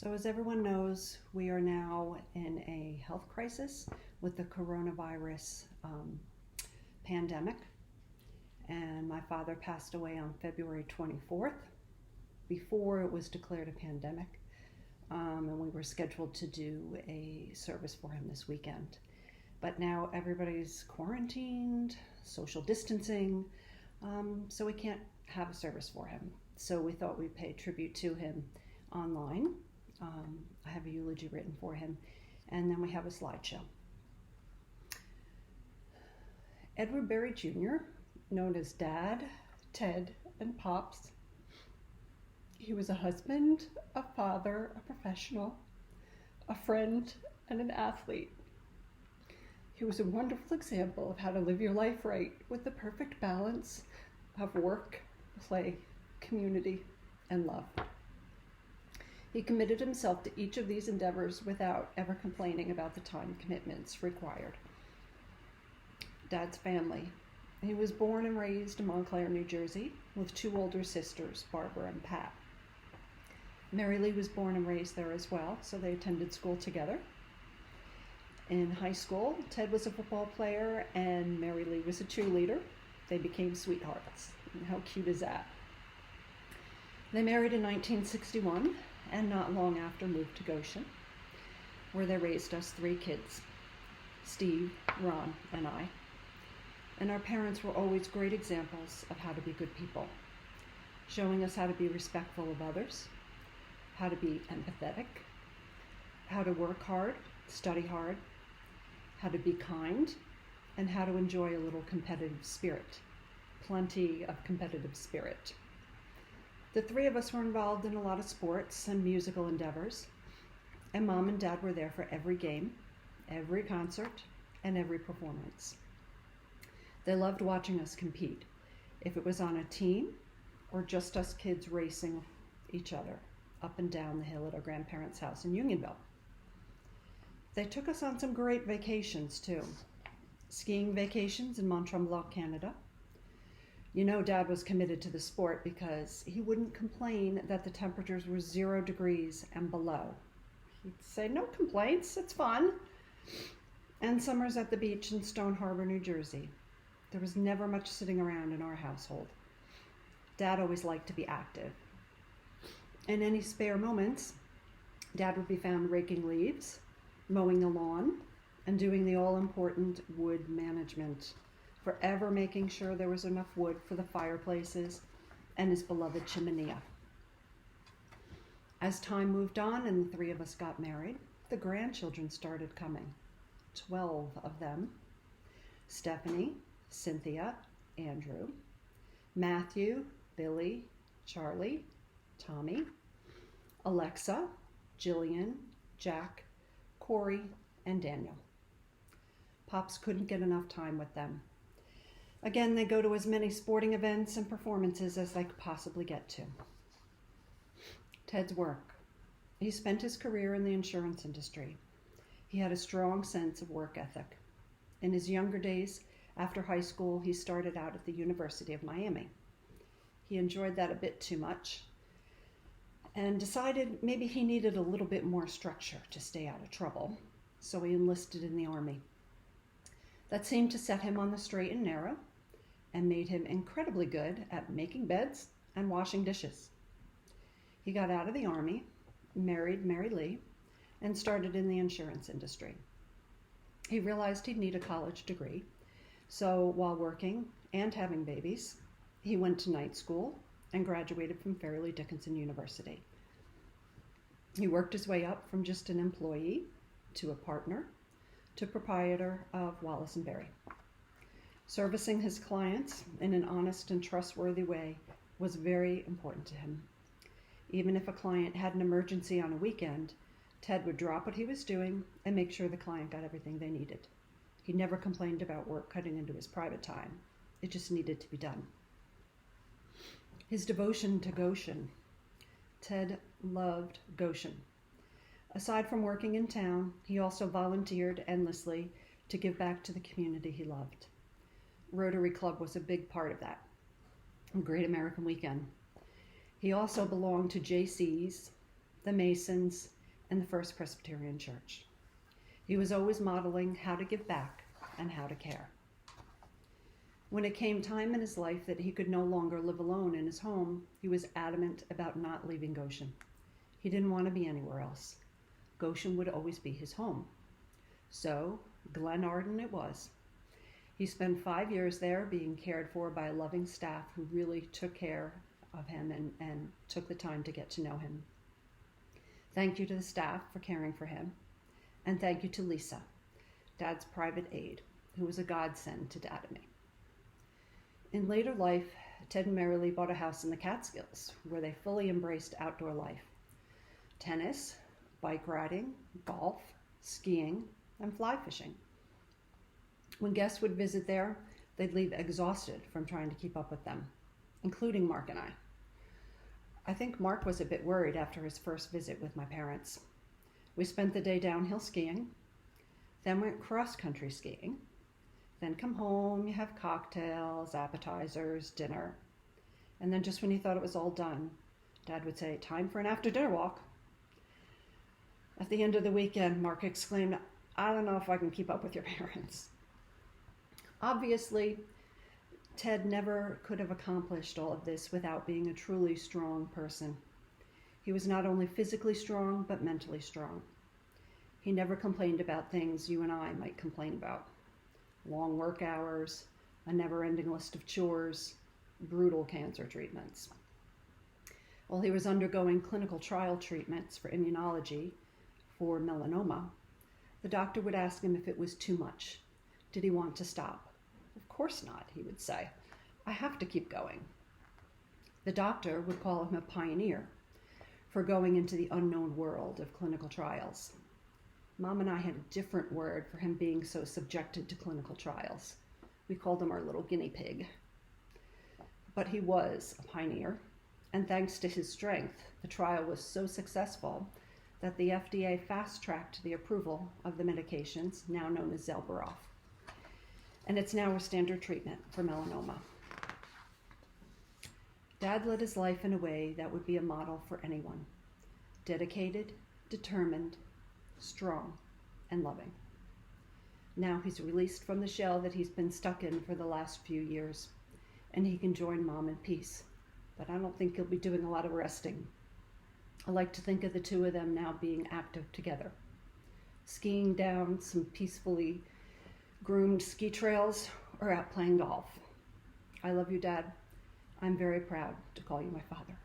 So, as everyone knows, we are now in a health crisis with the coronavirus pandemic. And my father passed away on February 24th before it was declared a pandemic. And we were scheduled to do a service for him this weekend. But now everybody's quarantined, social distancing, so we can't have a service for him. So we thought we'd pay tribute to him online. I have a eulogy written for him, and then we have a slideshow. Edward Berry Jr., known as Dad, Ted, and Pops. He was a husband, a father, a professional, a friend, and an athlete. He was a wonderful example of how to live your life right with the perfect balance of work, play, community, and love. He committed himself to each of these endeavors without ever complaining about the time commitments required. Dad's family. He was born and raised in Montclair, New Jersey, with two older sisters, Barbara and Pat. Mary Lee was born and raised there as well, so they attended school together. In high school, Ted was a football player and Mary Lee was a cheerleader. They became sweethearts. How cute is that? They married in 1961 and not long after moved to Goshen, where they raised us three kids, Steve, Ron, and I. And our parents were always great examples of how to be good people, showing us how to be respectful of others, how to be empathetic, how to work hard, study hard, how to be kind, and how to enjoy a little competitive spirit. Plenty of competitive spirit. The three of us were involved in a lot of sports and musical endeavors, and Mom and Dad were there for every game, every concert, and every performance. They loved watching us compete, if it was on a team or just us kids racing each other up and down the hill at our grandparents' house in Unionville. They took us on some great vacations too. Skiing vacations in Mont-Tremblant, Canada. You know, Dad was committed to the sport because he wouldn't complain that the temperatures were 0 degrees and below. He'd say, no complaints, it's fun. And summers at the beach in Stone Harbor, New Jersey. There was never much sitting around in our household. Dad always liked to be active. In any spare moments, Dad would be found raking leaves, mowing the lawn, and doing the all-important wood management, forever making sure there was enough wood for the fireplaces and his beloved chimenea. As time moved on and the three of us got married, the grandchildren started coming. 12 of them. Stephanie, Cynthia, Andrew, Matthew, Billy, Charlie, Tommy, Alexa, Jillian, Jack, Corey, and Daniel. Pops couldn't get enough time with them. Again, they go to as many sporting events and performances as they could possibly get to. Ted's work. He spent his career in the insurance industry. He had a strong sense of work ethic. In his younger days, after high school, he started out at the University of Miami. He enjoyed that a bit too much and decided maybe he needed a little bit more structure to stay out of trouble, so he enlisted in the Army. That seemed to set him on the straight and narrow and made him incredibly good at making beds and washing dishes. He got out of the Army, married Mary Lee, and started in the insurance industry. He realized he'd need a college degree, so while working and having babies, he went to night school and graduated from Fairleigh Dickinson University. He worked his way up from just an employee to a partner to proprietor of Wallace & Berry. Servicing his clients in an honest and trustworthy way was very important to him. Even if a client had an emergency on a weekend, Ted would drop what he was doing and make sure the client got everything they needed. He never complained about work cutting into his private time. It just needed to be done. His devotion to Goshen. Ted loved Goshen. Aside from working in town, he also volunteered endlessly to give back to the community he loved. Rotary Club was a big part of that. Great American Weekend. He also belonged to JC's, the Masons, and the First Presbyterian Church. He was always modeling how to give back and how to care. When it came time in his life that he could no longer live alone in his home, he was adamant about not leaving Goshen. He didn't want to be anywhere else. Goshen would always be his home. So, Glen Arden it was. He spent 5 years there being cared for by a loving staff who really took care of him and took the time to get to know him. Thank you to the staff for caring for him. And thank you to Lisa, Dad's private aide, who was a godsend to Dad and me. In later life, Ted and Mary Lee bought a house in the Catskills where they fully embraced outdoor life. Tennis, bike riding, golf, skiing, and fly fishing. When guests would visit there, they'd leave exhausted from trying to keep up with them, including Mark and I. I think Mark was a bit worried after his first visit with my parents. We spent the day downhill skiing, then went cross-country skiing, then come home, you have cocktails, appetizers, dinner. And then just when you thought it was all done, Dad would say, "Time for an after-dinner walk." At the end of the weekend, Mark exclaimed, "I don't know if I can keep up with your parents." Obviously, Ted never could have accomplished all of this without being a truly strong person. He was not only physically strong, but mentally strong. He never complained about things you and I might complain about. Long work hours, a never-ending list of chores, brutal cancer treatments. While he was undergoing clinical trial treatments for immunology for melanoma, the doctor would ask him if it was too much. Did he want to stop? "Of course not," he would say. "I have to keep going." The doctor would call him a pioneer for going into the unknown world of clinical trials. Mom and I had a different word for him being so subjected to clinical trials. We called him our little guinea pig. But he was a pioneer, and thanks to his strength, the trial was so successful that the FDA fast-tracked the approval of the medications now known as Zelbaroff. And it's now a standard treatment for melanoma. Dad led his life in a way that would be a model for anyone. Dedicated, determined, strong, and loving. Now he's released from the shell that he's been stuck in for the last few years, and he can join Mom in peace. But I don't think he'll be doing a lot of resting. I like to think of the two of them now being active together, skiing down some peacefully groomed ski trails or out playing golf. I love you, Dad. I'm very proud to call you my father.